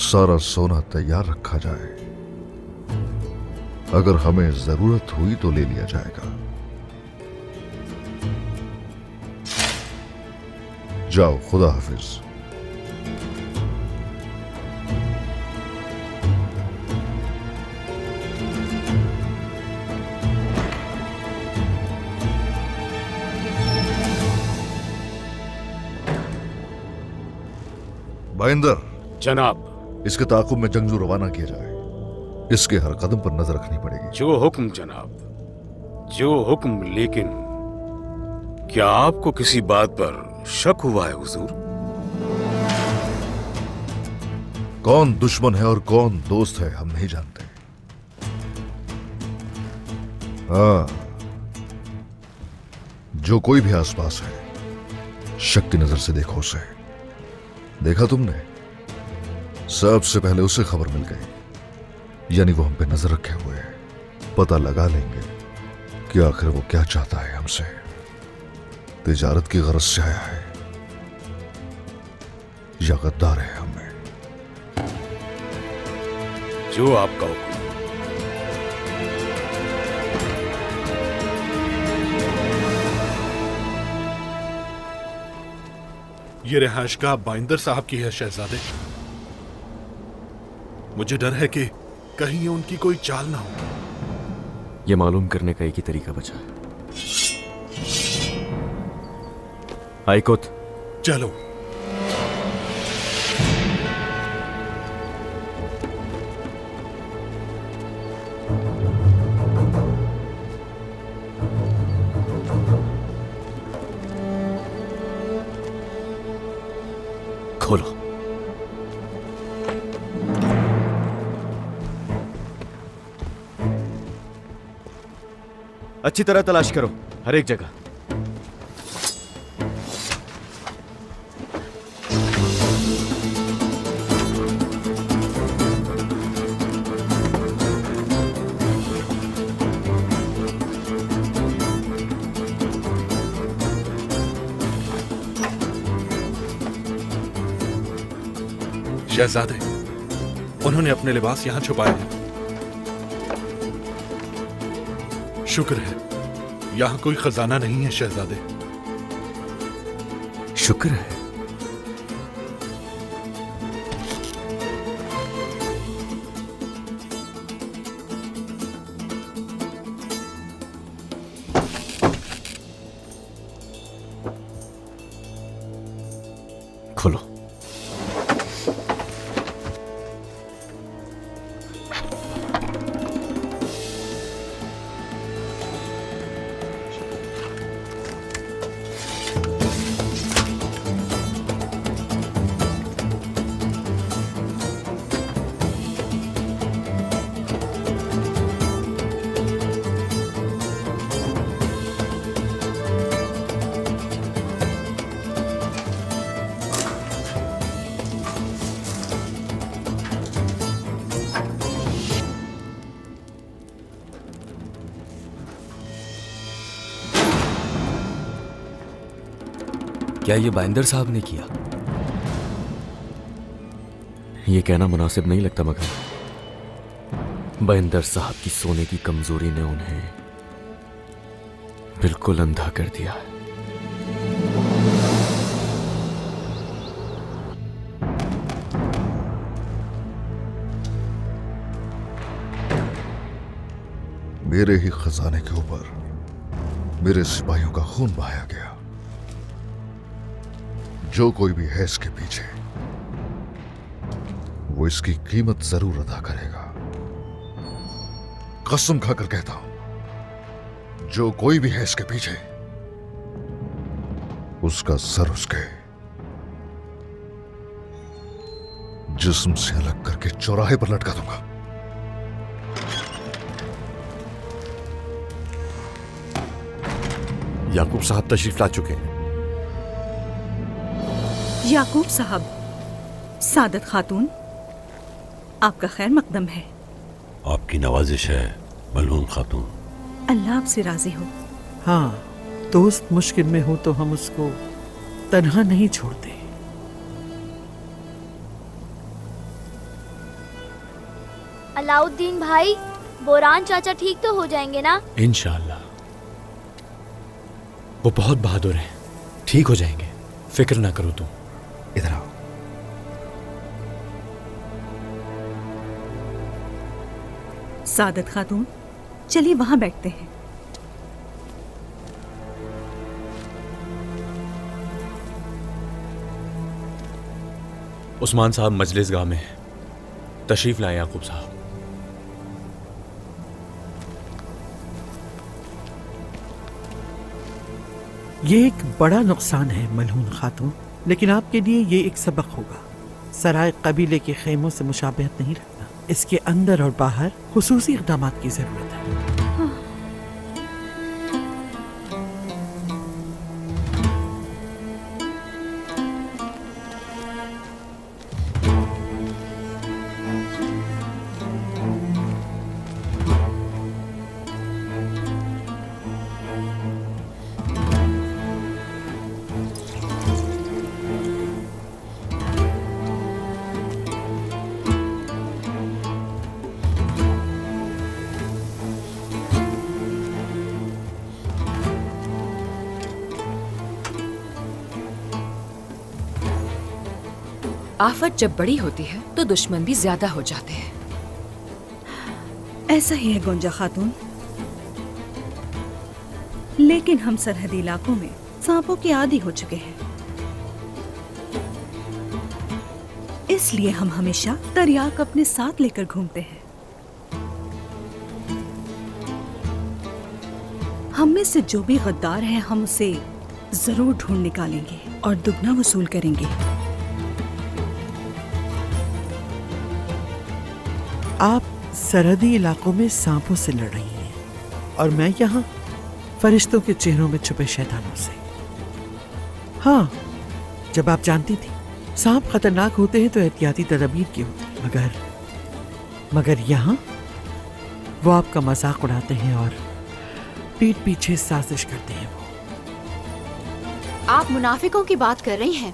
सारा सोना तैयार रखा जाए, अगर हमें जरूरत हुई तो ले लिया जाएगा। जाओ, खुदा हाफिज। बाइंदर, जनाब। इसके ताकुब में जंगजू रवाना किया जाए। इसके हर कदम पर नजर रखनी पड़ेगी। जो हुक्म जनाब, जो हुक्म। लेकिन क्या आपको किसी बात पर शक हुआ है हुजूर? कौन दुश्मन है और कौन दोस्त है हम नहीं जानते। हाँ, जो कोई भी आसपास है, शक की नजर से देखो उसे। देखा तुमने? सबसे पहले उसे खबर मिल गई, यानी वो हम पे नजर रखे हुए है। पता लगा लेंगे कि आखिर वो क्या चाहता है हमसे। तिजारत की गरज से आया है या गद्दार है हमें। जो आपका हुक्म। ये रिहाइशगाह बाइंदर साहब की है शहजादे। मुझे डर है कि कहीं ये उनकी कोई चाल ना हो। यह मालूम करने का एक ही तरीका बचा है। आइकोत, चलो। खोलो। अच्छी तरह तलाश करो, हर एक जगह। शहजादे, उन्होंने अपने लिबास यहां छुपाए हैं। शुक्र है यहां कोई खजाना नहीं है शहजादे। शुक्र है। खोलो। क्या ये बाइंदर साहब ने किया? ये कहना मुनासिब नहीं लगता, मगर बाइंदर साहब की सोने की कमजोरी ने उन्हें बिल्कुल अंधा कर दिया है। मेरे ही खजाने के ऊपर मेरे सिपाहियों का खून बहाया गया। जो कोई भी है इसके पीछे, वो इसकी कीमत जरूर अदा करेगा। कसम खाकर कहता हूं, जो कोई भी है इसके पीछे, उसका सर उसके जिस्म से अलग करके चौराहे पर लटका दूंगा। याकूब साहब तशरीफ ला चुके हैं। याकूब साहब, सादत खातून, आपका खैर मकदम है। आपकी नवाजिश है मलहून खातून। अल्लाह आपसे राजी हो। हाँ, दोस्त मुश्किल में हो तो हम उसको तन्हा नहीं छोड़ते। अलाउद्दीन भाई, बोरान चाचा ठीक तो हो जाएंगे ना? इंशाअल्लाह। वो बहुत बहादुर हैं, ठीक हो जाएंगे, फिक्र ना करो तुम। इधर आओ। सादत खातून, चलिए वहां बैठते हैं। उस्मान साहब मजलिस गाह में हैं, तशरीफ लाएं याकूब साहब। ये एक बड़ा नुकसान है मलहून खातून, लेकिन आपके लिए ये एक सबक होगा। सराय कबीले के खेमों से मुशाबहत नहीं रखना। इसके अंदर और बाहर खुसूसी इक़दामात की जरूरत है। आफत जब बड़ी होती है तो दुश्मन भी ज्यादा हो जाते हैं। ऐसा ही है गोंजा खातून, लेकिन हम सरहदी इलाकों में सांपों के आदी हो चुके हैं, इसलिए हम हमेशा तरियाक अपने साथ लेकर घूमते हैं। हम में से जो भी गद्दार है, हम उसे जरूर ढूंढ निकालेंगे और दुगना वसूल करेंगे। आप सरहदी इलाकों में सांपों से लड़ रही हैं और मैं यहाँ फरिश्तों के चेहरों में छुपे शैतानों से। हाँ, जब आप जानती थी सांप खतरनाक होते हैं तो एहतियाती तदबीर की होती, मगर यहाँ वो आपका मजाक उड़ाते हैं और पीठ पीछे साजिश करते हैं। वो आप मुनाफिकों की बात कर रही हैं?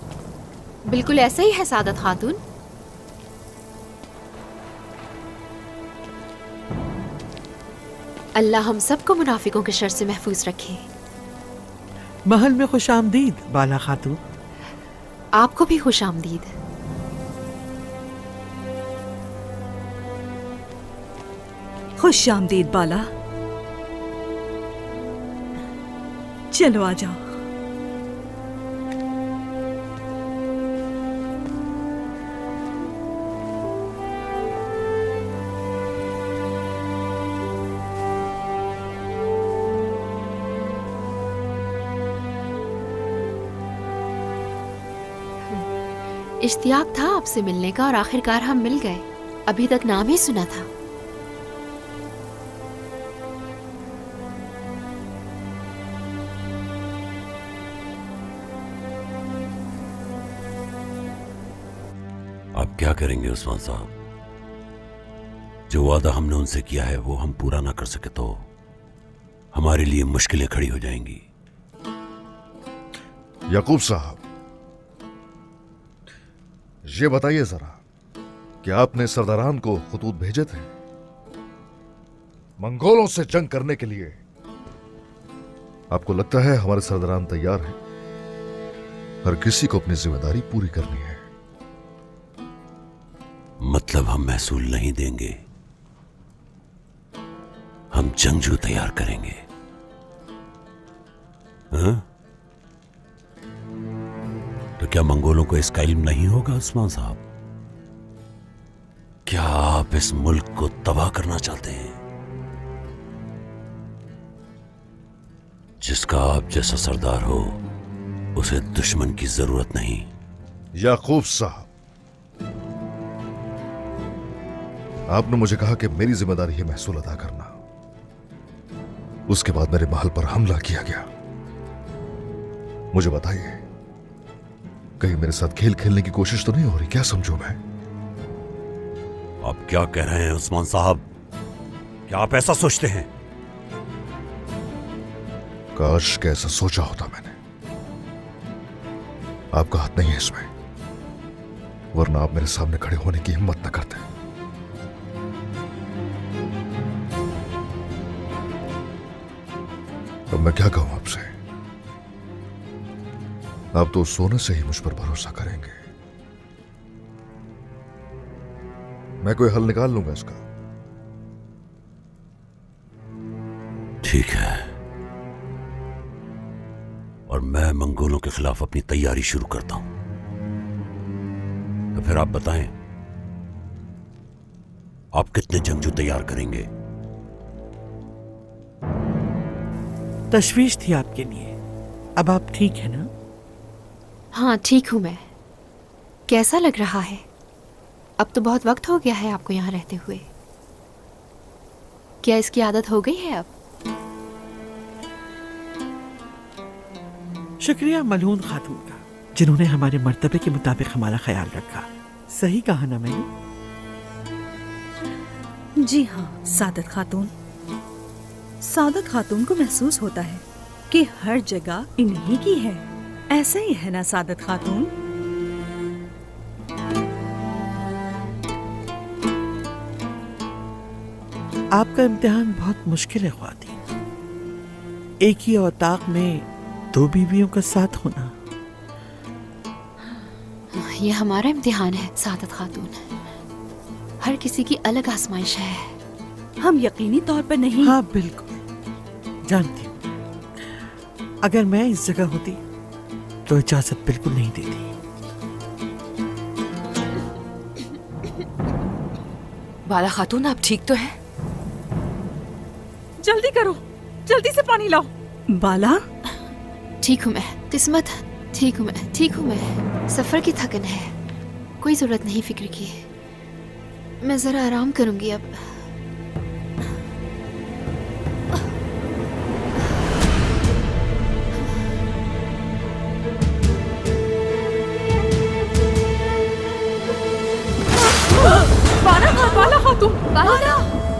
बिल्कुल ऐसा ही है सादत खातून। अल्लाह हम सबको मुनाफिकों के शर से महफूज रखे। महल में खुश आमदीद बाला खातून। आपको भी खुश आमदीद। खुश आमदीद बाला। चलो आ जाओ। इश्तियाक था आपसे मिलने का और आखिरकार हम मिल गए। अभी तक नाम ही सुना था। आप क्या करेंगे उस्मान साहब? जो वादा हमने उनसे किया है वो हम पूरा ना कर सके तो हमारे लिए मुश्किलें खड़ी हो जाएंगी। याकूब साहब, ये बताइए जरा कि आपने सरदारान को खतूत भेजे थे मंगोलों से जंग करने के लिए? आपको लगता है हमारे सरदारान तैयार हैं? हर किसी को अपनी जिम्मेदारी पूरी करनी है। मतलब हम महसूल नहीं देंगे, हम जंगजू तैयार करेंगे। हाँ? तो क्या मंगोलों को इसका इल्म नहीं होगा उस्मान साहब? क्या आप इस मुल्क को तबाह करना चाहते हैं? जिसका आप जैसा सरदार हो उसे दुश्मन की जरूरत नहीं। याकूब साहब, आपने मुझे कहा कि मेरी जिम्मेदारी है महसूल अदा करना। उसके बाद मेरे महल पर हमला किया गया। मुझे बताइए, कहीं मेरे साथ खेल खेलने की कोशिश तो नहीं हो रही? क्या समझू मैं? आप क्या कह रहे हैं उस्मान साहब? क्या आप ऐसा सोचते हैं? काश कैसा सोचा होता मैंने। आपका हाथ नहीं है इसमें, वरना आप मेरे सामने खड़े होने की हिम्मत न करते। अब मैं क्या कहूं आपसे? आप तो सोने से ही मुझ पर भरोसा करेंगे। मैं कोई हल निकाल लूंगा इसका। ठीक है, और मैं मंगोलों के खिलाफ अपनी तैयारी शुरू करता हूं। तो फिर आप बताएं, आप कितने जंगजू तैयार करेंगे? तशवीश थी आपके लिए। अब आप ठीक है ना? हाँ ठीक हूँ मैं। कैसा लग रहा है? अब तो बहुत वक्त हो गया है आपको यहाँ रहते हुए। क्या इसकी आदत हो गई है अब? शुक्रिया मलून खातून का, जिन्होंने हमारे मर्तबे के मुताबिक हमारा ख्याल रखा। सही कहा ना मैंने? जी हाँ सादत खातून। सादत खातून को महसूस होता है कि हर जगह इन्हीं की है। ऐसा ही है ना सादत खातून? आपका इम्तिहान बहुत मुश्किल है ख्वातीन। एक ही औताक में दो बीवियों का साथ होना। ये हमारा इम्तिहान है सादत खातून। हर किसी की अलग आजमाइश है। हम यकीनी तौर पर नहीं। हाँ बिल्कुल जानती हूँ। अगर मैं इस जगह होती तो इजाजत बिल्कुल नहीं देती। बाला खातून आप ठीक तो हैं? जल्दी करो, जल्दी से पानी लाओ। बाला ठीक हूँ मैं। किस्मत ठीक हूँ मैं, ठीक हूँ मैं। सफर की थकन है, कोई जरूरत नहीं फिक्र की। मैं जरा आराम करूंगी अब।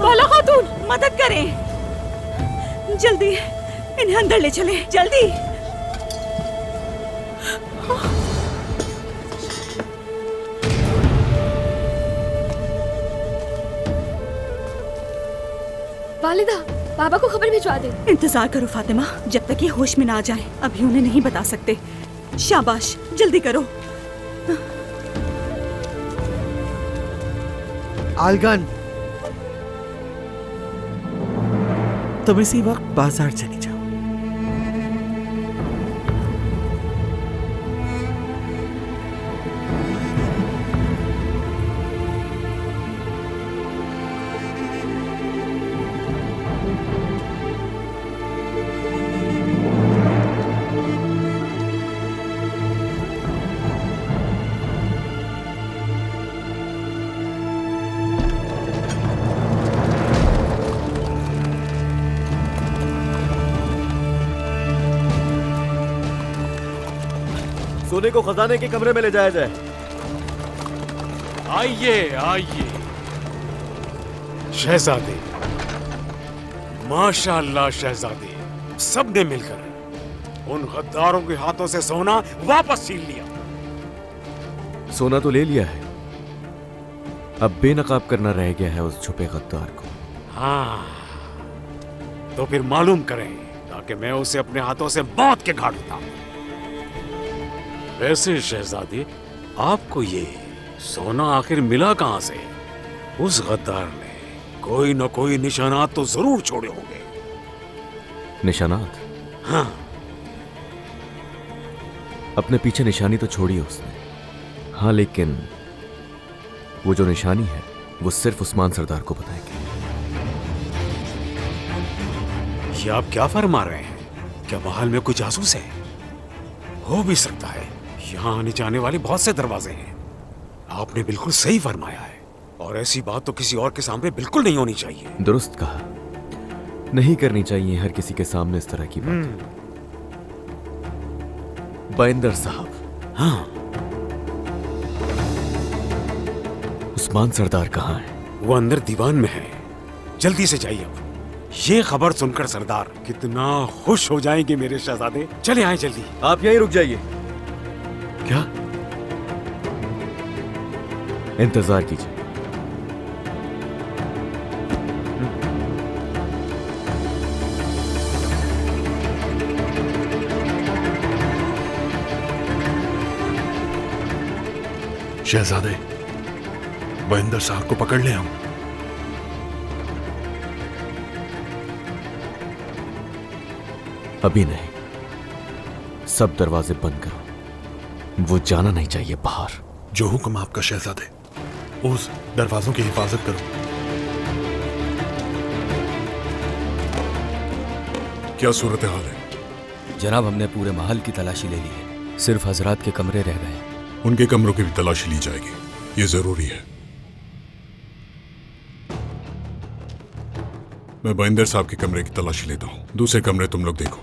बाला खातून मदद करें, जल्दी इन्हें अंदर ले चलें, जल्दी। वालिदा, बाबा को खबर भिजवा दे। इंतजार करो फातिमा, जब तक ये होश में ना आ जाए। अभी उन्हें नहीं बता सकते। शाबाश, जल्दी करो। आलगन, तुम इसी वक्त बाजार चली जाओ। सोने को खजाने के कमरे में ले जाया जाए। आइए आइए शहजादे, माशाअल्लाह शहजादे, सबने मिलकर उन गद्दारों के हाथों से सोना वापस छीन लिया। सोना तो ले लिया है, अब बेनकाब करना रह गया है उस छुपे गद्दार को। हाँ, तो फिर मालूम करें ताकि मैं उसे अपने हाथों से मौत के घाट उतारूं। वैसे शहजादी, आपको ये सोना आखिर मिला कहां से? उस गद्दार ने कोई न कोई निशानात तो जरूर छोड़े होंगे। निशानात? हाँ। अपने पीछे निशानी तो छोड़ी है उसने। हाँ, लेकिन वो जो निशानी है वो सिर्फ उस्मान सरदार को बताएंगे। ये आप क्या फरमा रहे हैं? क्या महल में कोई जासूस है? हो भी सकता है। यहाँ आने जाने वाले बहुत से दरवाजे हैं। आपने बिल्कुल सही फरमाया है, और ऐसी बात तो किसी और के सामने बिल्कुल नहीं होनी चाहिए। दुरुस्त कहा, नहीं करनी चाहिए हर किसी के सामने इस तरह की बात। बाइंदर साहब। हाँ। उस्मान सरदार कहाँ है? वो अंदर दीवान में है, जल्दी से जाइए। अब ये खबर सुनकर सरदार कितना खुश हो जाएंगे मेरे शहजादे। चले आए जल्दी। आप यहीं रुक जाइए। क्या? इंतजार कीजिए। शहजादे, बहिंदर साहब को पकड़ ले हम। अभी नहीं, सब दरवाजे बंद करो। वो जाना नहीं चाहिए बाहर। जो हुक्म आपका शहजादे, उस दरवाजों की हिफाजत करो। क्या सूरत हाल है? जनाब, हमने पूरे महल की तलाशी ले ली है, सिर्फ हजरात के कमरे रह गए हैं। उनके कमरों की भी तलाशी ली जाएगी, ये जरूरी है। मैं बहिंदर साहब के कमरे की तलाशी लेता हूं, दूसरे कमरे तुम लोग देखो।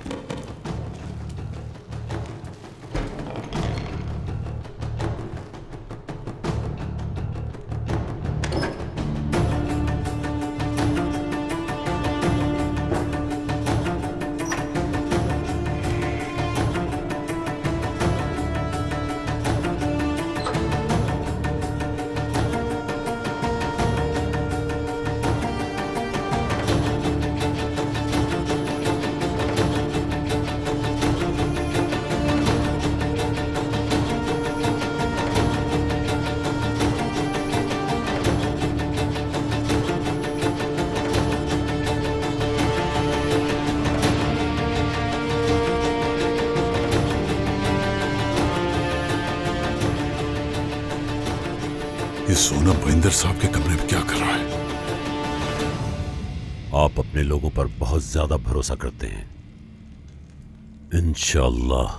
ये सोना बहिंदर साहब के कमरे में क्या कर रहा है? आप अपने लोगों पर बहुत ज्यादा भरोसा करते हैं। इंशाअल्लाह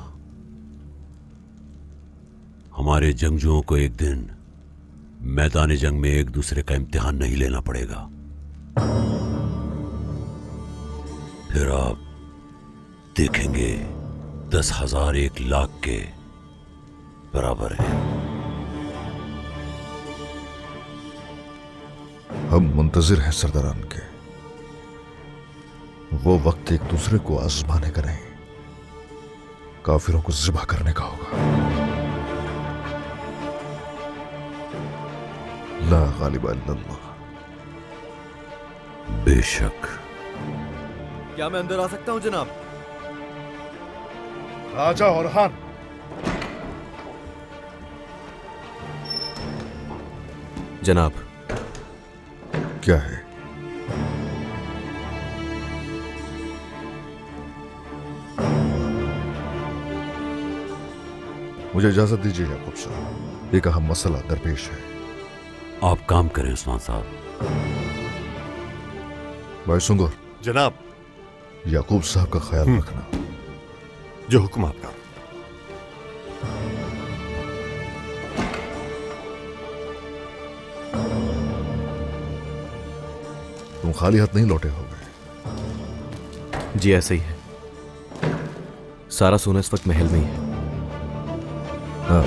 हमारे जंगजुओं को एक दिन मैदान जंग में एक दूसरे का इम्तिहान नहीं लेना पड़ेगा। फिर आप देखेंगे 10,000 1 लाख के बराबर है। हम मुंतजिर हैं सरदारान के। वो वक्त एक दूसरे को आजमाने का नहीं, काफिरों को ज़िबा करने का होगा। ला गालिबा इल्लल्लाह। बेशक। क्या मैं अंदर आ सकता हूं जनाब? राजा और खान, जनाब। क्या है? मुझे इजाजत दीजिए याकूब साहब, एक अहम मसला दरपेश है। आप काम करें उस्मान साहब। भाई सुंगुर, जनाब। याकूब साहब का ख्याल रखना। जो हुक्म आपका। तुम खाली हाथ नहीं लौटे होगे। जी ऐसे ही है, सारा सोना इस वक्त महल में ही है। हाँ।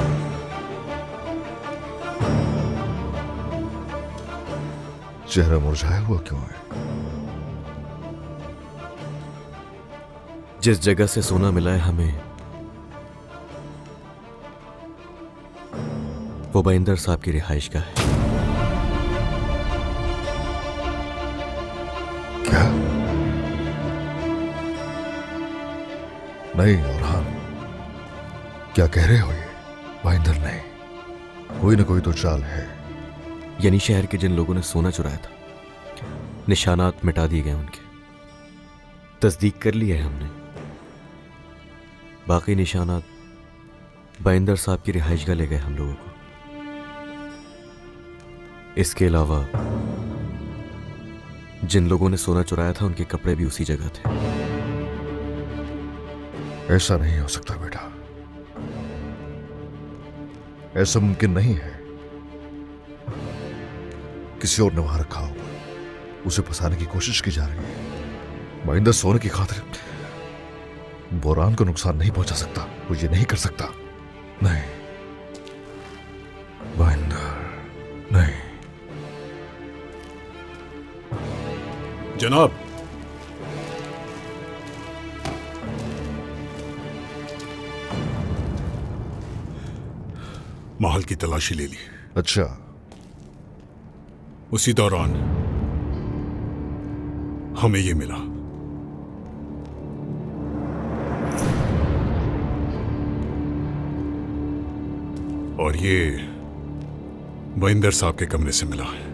चेहरा मुरझाया हुआ क्यों है? जिस जगह से सोना मिला है हमें, वो बहिंदर साहब की रिहाइश का है। क्या? नहीं और हाँ, क्या कह रहे हो? ये बहिंदर नहीं, कोई ना कोई तो चाल है। यानी शहर के जिन लोगों ने सोना चुराया था, निशानात मिटा दिए गए उनके। तस्दीक कर ली है हमने, बाकी निशानात बहिंदर साहब की रिहाइशगाह ले गए हम लोगों को। इसके अलावा जिन लोगों ने सोना चुराया था, उनके कपड़े भी उसी जगह थे। ऐसा नहीं हो सकता बेटा, ऐसा मुमकिन नहीं है। किसी और ने वहां रखा होगा, उसे फंसाने की कोशिश की जा रही है। बहिंदर सोने की खातिर बोरान को नुकसान नहीं पहुंचा सकता, वो ये नहीं कर सकता। नहीं बहिंदर, नहीं। जनाब, महल की तलाशी ले ली। अच्छा, उसी दौरान हमें ये मिला। और ये मोइंदर साहब के कमरे से मिला है।